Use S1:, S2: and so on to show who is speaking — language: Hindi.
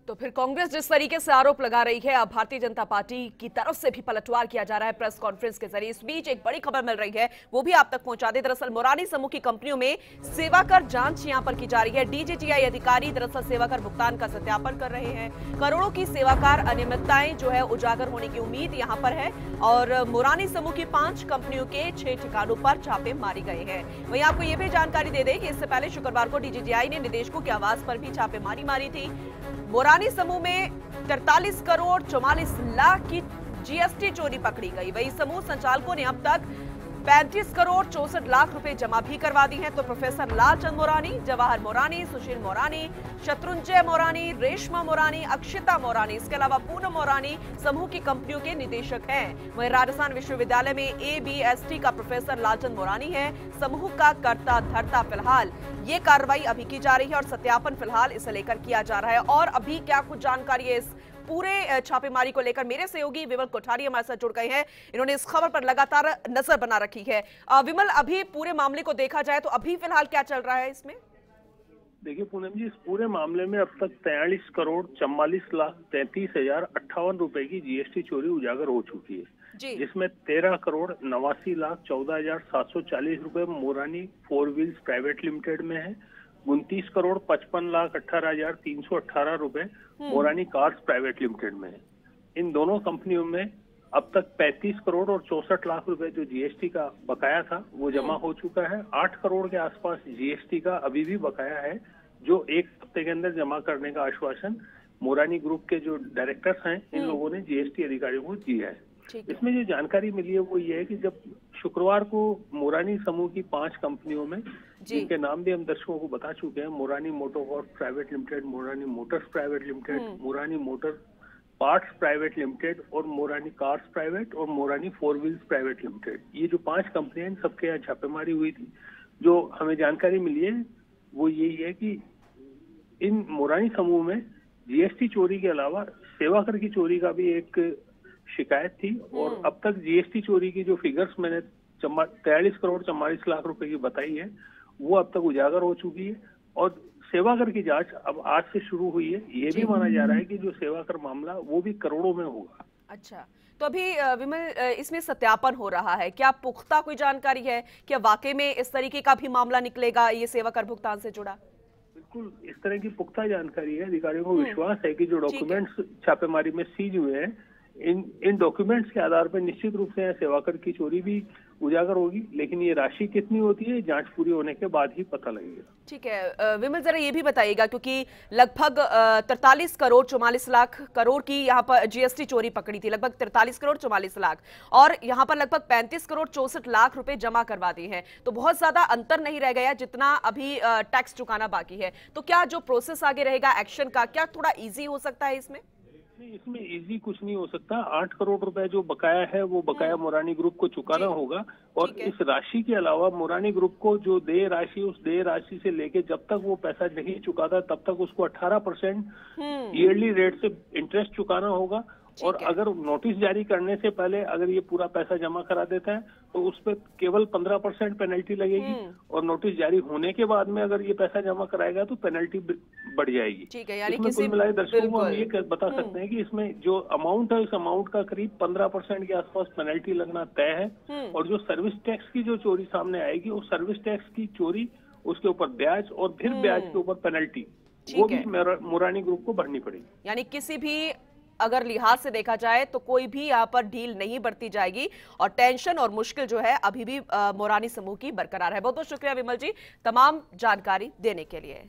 S1: तो फिर कांग्रेस जिस तरीके से आरोप लगा रही है, अब भारतीय जनता पार्टी की तरफ से भी पलटवार किया जा रहा है प्रेस कॉन्फ्रेंस के जरिए। इस बीच एक बड़ी खबर मिल रही है, वो भी आप तक पहुंचा दे। दरअसल मोरानी समूह की कंपनियों में सेवाकर जांच यहां पर की जा रही है। डीजीटीआई अधिकारी दरअसल सेवाकर भुगतान का सत्यापन कर रहे हैं। करोड़ों की सेवाकर अनियमितताएं जो है उजागर होने की उम्मीद यहां पर है और मोरानी समूह की 5 कंपनियों के 6 ठिकानों पर छापे मारे गए हैं। वहीं आपको यह भी जानकारी दे दें कि इससे पहले शुक्रवार को डीजीटीआई ने निदेशकों के आवास पर भी छापेमारी मारी थी। मोरानी समूह में 43 करोड़ 44 लाख की जीएसटी चोरी पकड़ी गई। वही समूह संचालकों ने अब तक 35 करोड़ 64 लाख रुपए जमा भी करवा दी हैं। तो प्रोफेसर लालचंद मोरानी, जवाहर मोरानी, सुशील मोरानी, शत्रुंजय मोरानी, रेशमा मोरानी, अक्षिता मोरानी, इसके अलावा पूनम मोरानी समूह की कंपनियों के निदेशक हैं। वहीं राजस्थान विश्वविद्यालय में एबीएसटी का प्रोफेसर लालचंद मोरानी है समूह का कर्ता धर्ता। फिलहाल ये कार्रवाई अभी की जा रही है और सत्यापन फिलहाल इसे लेकर किया जा रहा है। और अभी क्या कुछ जानकारी है इस पूरे छापेमारी को लेकर, मेरे सहयोगी विमल कोठारी हमारे साथ जुड़ गए हैं। इन्होंने इस खबर पर लगातार नजर बना रखी है। विमल, अभी पूरे मामले को देखा जाए तो अभी फिलहाल क्या चल रहा है इसमें?
S2: देखिए पूनम जी, इस पूरे मामले में अब तक 43 करोड़ 44 लाख 33,058 रुपए की जीएसटी चोरी उजागर हो चुकी है, जिसमें 13 करोड़ 89 लाख 14,740 रुपए मोरानी 4 व्हील्स प्राइवेट लिमिटेड में है। 29 करोड़ 55 लाख 18,318 रुपए मोरानी कार्स प्राइवेट लिमिटेड में है। इन दोनों कंपनियों में अब तक 35 करोड़ और 64 लाख रुपए जो जीएसटी का बकाया था वो जमा हो चुका है। 8 करोड़ के आसपास जीएसटी का अभी भी बकाया है, जो एक हफ्ते के अंदर जमा करने का आश्वासन मोरानी ग्रुप के जो डायरेक्टर्स हैं इन लोगों ने जीएसटी अधिकारियों को दिया है। इसमें जो जानकारी मिली है वो ये है कि जब शुक्रवार को मोरानी समूह की 5 कंपनियों में, जिनके नाम भी हम दर्शकों को बता चुके हैं, Morani MotoCorp private limited, Morani Motors private limited, Morani motor parts private limited और मोरानी कार्स प्राइवेट और मोरानी 4 व्हील्स प्राइवेट लिमिटेड, ये जो 5 कंपनियां इन सबके यहाँ छापेमारी हुई थी। जो हमें जानकारी मिली है वो यही है कि इन मोरानी समूह में जीएसटी चोरी के अलावा सेवाकर की चोरी का भी एक शिकायत थी और अब तक जीएसटी चोरी की जो फिगर्स मैंने 43 करोड़ 44 लाख रुपए की बताई है वो अब तक उजागर हो चुकी है। और सेवाकर की जांच अब आज से शुरू हुई है। ये भी माना जा रहा है कि जो सेवाकर मामला वो भी करोड़ों में होगा।
S1: अच्छा, तो अभी विमल इसमें सत्यापन हो रहा है, क्या पुख्ता कोई जानकारी है? क्या वाकई में इस तरीके का भी मामला निकलेगा ये सेवाकर भुगतान से जुड़ा?
S2: बिल्कुल इस तरह की पुख्ता जानकारी है। अधिकारियों को विश्वास है कि जो डॉक्यूमेंट्स छापेमारी में सीज हुए हैं इन डॉक्यूमेंट्स के आधार पर निश्चित रूप से सेवाकर की चोरी भी उजागर होगी, लेकिन ये राशि कितनी होती है जांच पूरी होने के बाद ही पता लगेगा।
S1: ठीक है विमल, जरा ये भी बताइएगा क्योंकि लगभग 43 करोड़ 44 लाख करोड़ की यहाँ पर जीएसटी चोरी पकड़ी थी, लगभग 43 करोड़ 44 लाख, और यहाँ पर लगभग 35 करोड़ 64 लाख रुपए जमा करवा दिए हैं। तो बहुत ज्यादा अंतर नहीं रह गया जितना अभी टैक्स चुकाना बाकी है। तो क्या जो प्रोसेस आगे रहेगा एक्शन का, क्या थोड़ा ईजी हो सकता है इसमें?
S2: इसमें इजी कुछ नहीं हो सकता। 8 करोड़ रुपए जो बकाया है वो बकाया मोरानी ग्रुप को चुकाना होगा और इस राशि के अलावा मोरानी ग्रुप को जो देय राशि, उस देय राशि से लेके जब तक वो पैसा नहीं चुकाता तब तक उसको 18% ईयरली रेट से इंटरेस्ट चुकाना होगा। और अगर नोटिस जारी करने से पहले अगर ये पूरा पैसा जमा करा देता है तो उस पर केवल 15% पेनल्टी लगेगी और नोटिस जारी होने के बाद में अगर ये पैसा जमा कराएगा तो पेनल्टी बढ़ जाएगी।
S1: ठीक है, यानी
S2: इसमें कुल मिलाए दर्शकों को हम ये बता सकते हैं कि इसमें जो अमाउंट है उस अमाउंट का करीब 15% के आसपास पेनल्टी लगना तय है। और जो सर्विस टैक्स की जो चोरी सामने आएगी उस सर्विस टैक्स की चोरी, उसके ऊपर ब्याज और फिर ब्याज के ऊपर पेनल्टी, वो भी मोरानी ग्रुप को भरनी पड़ेगी।
S1: यानी किसी भी अगर लिहाज से देखा जाए तो कोई भी यहाँ पर ढील नहीं बरती जाएगी और टेंशन और मुश्किल जो है अभी भी मोरानी समूह की बरकरार है। बहुत बहुत शुक्रिया विमल जी तमाम जानकारी देने के लिए।